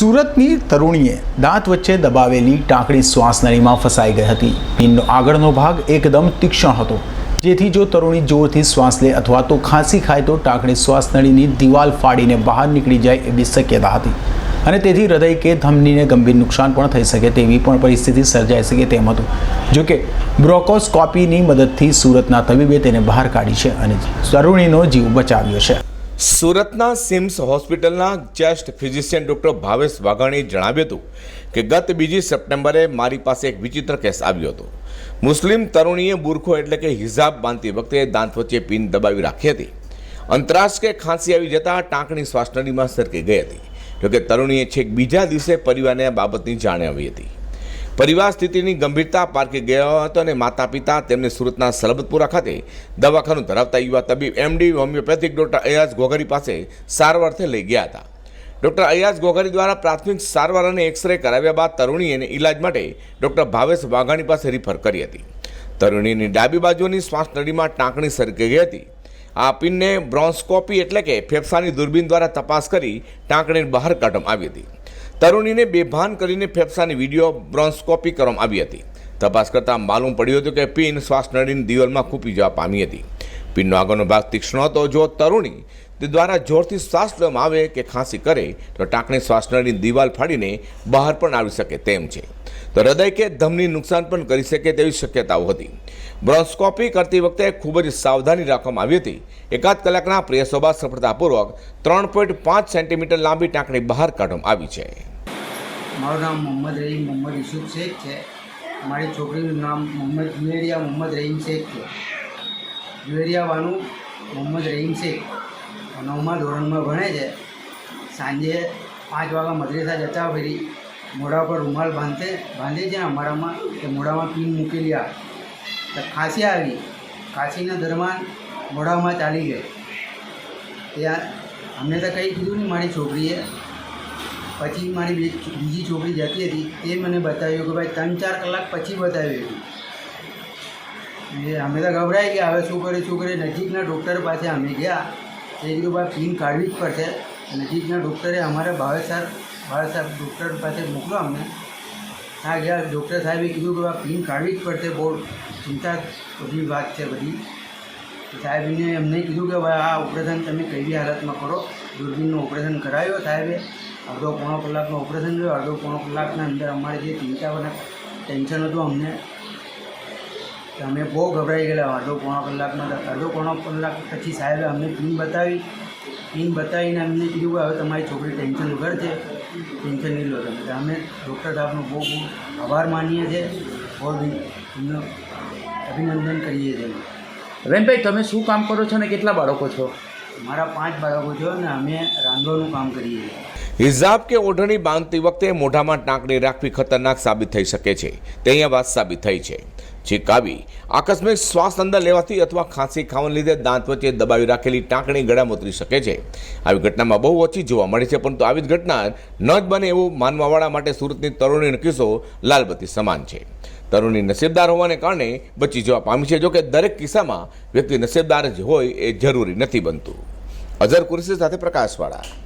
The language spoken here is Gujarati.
સુરતની તરુણીએ દાંત વચ્ચે દબાવેલી ટાંકણી શ્વાસનળીમાં ફસાઈ ગઈ હતી। પિનનો આગળનો ભાગ એકદમ તીક્ષ્ણ હતો, જેથી જો તરુણી જોરથી શ્વાસ લે અથવા તો ખાંસી ખાય તો ટાંકણી શ્વાસનળીની દિવાલ ફાડીને બહાર નીકળી જાય એવી શક્યતા હતી અને તેથી હૃદય કે ધમનીને ગંભીર નુકસાન પણ થઈ શકે તેવી પણ પરિસ્થિતિ સર્જાઈ શકે તેમ હતું। જોકે બ્રોન્કોસ્કોપીની મદદથી સુરતના તબીબે તેને બહાર કાઢી છે અને તરુણીનો જીવ બચાવ્યો છે। સુરતના સિમ્સ હોસ્પિટલના ચેસ્ટ ફિઝિશિયન ડૉક્ટર ભાવેશ વાઘાણીએ જણાવ્યું હતું કે ગત 2 સપ્ટેમ્બરે મારી પાસે એક વિચિત્ર કેસ આવ્યો હતો। મુસ્લિમ તરુણીએ બુરખો એટલે કે હિજાબ બાંધતી વખતે દાંત વચ્ચે પિન દબાવી રાખી હતી। અંતરાશ કે ખાંસી આવી જતાં ટાંકણી શ્વાસનળીમાં સરકી ગઈ હતી। જોકે તરુણીએ છેક બીજા દિવસે પરિવારને આ બાબતની જાણ આવી હતી। પરિવાર સ્થિતિની ગંભીરતા પારખી ગયો હતો અને માતા પિતા તેમને સુરતના સલબતપુરા ખાતે દવાખાનું ધરાવતા યુવા તબીબ MD homeopathic doctor Ayaz Gogri પાસે સારવારથી લઈ ગયા હતા। ડૉક્ટર અયાઝ ગોગરી દ્વારા પ્રાથમિક સારવાર અને એક્સરે કરાવ્યા બાદ તરુણીને ઇલાજ માટે ડૉક્ટર ભાવેશ વાઘાણી પાસે રિફર કરી હતી। તરુણીની ડાબી બાજુની શ્વાસનળીમાં ટાંકણી સરકી ગઈ હતી। આ પિનને બ્રોન્કોસ્કોપી એટલે કે ફેફસાની દૂરબીન દ્વારા તપાસ કરી ટાંકણીને બહાર કાઢવામાં આવી હતી। તરુણીને બેભાન કરીને ફેફસાની વિડીયો બ્રોન્કોસ્કોપી કરવામાં આવી હતી। તપાસ કરતાં માલુમ પડ્યું હતું કે પિન શ્વાસનળીની દિવાલમાં ખૂંપી જવા પામી હતી। પિનનો આગળનો ભાગ તીક્ષ્ણ હતો। જો તરુણી તે દ્વારા જોરથી શ્વાસ લેવામાં આવે કે ખાંસી કરે તો ટાંકણી શ્વાસનળીની દિવાલ ફાડીને બહાર પણ આવી શકે તેમ છે, તો હૃદય કે ધમની નુકસાન પણ કરી શકે તેવી શક્યતાઓ હતી। બ્રોન્કોસ્કોપી કરતી વખતે ખૂબ જ સાવધાની રાખવામાં આવી હતી। 1 કલાકના પ્રયાસો બાદ સફળતાપૂર્વક 3.5 સેન્ટીમીટર લાંબી ટાંકણી બહાર કાઢવામાં આવી છે। મારું નામ મોહમ્મદ રહીમ મોહમ્મદ યુસુફ શેખ છે। મારી છોકરીનું નામ જુવેરિયા મોહમ્મદ રહીમ શેખ છે। જુવેરિયાવાનું મોહમ્મદ રહીમ શેખ 9મા ધોરણમાં ભણે છે। સાંજે 5 વાગ્યા મદ્રેસા જતા ફરી મોઢા પર રૂમાલ બાંધે છે અમારામાં કે મોઢામાં પિન મૂકેલી આવે તો ખાંસી આવી। ખાંસીના દરમિયાન મોઢામાં ચાલી ગઈ। ત્યાં અમને તો કંઈ કીધું નહીં મારી છોકરીએ। પછી મારી બીજી છોકરી જતી હતી તે મને બતાવ્યું કે ભાઈ 3-4 કલાક પછી બતાવ્યું હતું। અમે તો ગભરાઈ ગયા, હવે શું કરે નજીકના ડૉક્ટર પાસે અમે ગયા। એ કીધું ભાઈ પિન કાઢવી જ પડશે। નજીકના ડૉક્ટરે અમારા ભાવેશ સાહેબ ડૉક્ટર પાસે મોકલો અમને। ત્યાં ગયા, ડૉક્ટર સાહેબે કીધું કે ભાઈ પિન કાઢવી જ પડશે, બહુ ચિંતા બધી વાત છે બધી। સાહેબને એમને કીધું કે ભાઈ આ ઓપરેશન તમે કઈ બી હાલતમાં કરો। દૂરબીનનું ઓપરેશન કરાવ્યો સાહેબે। અડધો-પોણો કલાકનું ઓપરેશન થયું। અડધો-પોણો કલાકના અંદર અમારે જે ચિંતા અને ટેન્શન હતું અમને, અમે બહુ ગભરાઈ ગયેલા। અડધો-પોણો કલાક પછી સાહેબે અમને પિન બતાવીને અમને કીધું કે હવે તમારી છોકરી ટેન્શન વગર છે, ટેન્શન નહીં લો તમે। અમે ડૉક્ટર સાહેબનો બહુ આભાર માનીએ છીએ, બહુ એમનો અભિનંદન કરીએ છીએ। રહીમભાઈ, તમે શું કામ કરો છો અને કેટલા બાળકો છો? મારા 5 બાળકો છે અને અમે રાંધવાનું કામ કરીએ છીએ। હિજાબ કે ઓઢણી બાંધતી વખતે મોઢામાં ટાંકણી રાખવી ખતરનાક સાબિત થઈ શકે છે, તે અહીંયા વાત સાબિત થઈ છે। છીંક આવી, આકસ્મિક શ્વાસ અંદર લેવાથી અથવા ખાંસી ખાવાને લીધે દાંત વચ્ચે દબાવી રાખેલી ટાંકણી ગળામાં ઉતરી શકે છે। આવી ઘટનામાં બહુ ઓછી જોવા મળે છે, પરંતુ આવી જ ઘટના ન જ બને એવું માનવાવાળા માટે સુરતની તરુણીનો કિસ્સો લાલબત્તી સમાન છે। તરુણી નસીબદાર હોવાને કારણે બચી જવા પામી છે। જોકે દરેક કિસ્સામાં વ્યક્તિ નસીબદાર જ હોય એ જરૂરી નથી બનતું। અઝર કુરેશી સાથે પ્રકાશવાળા।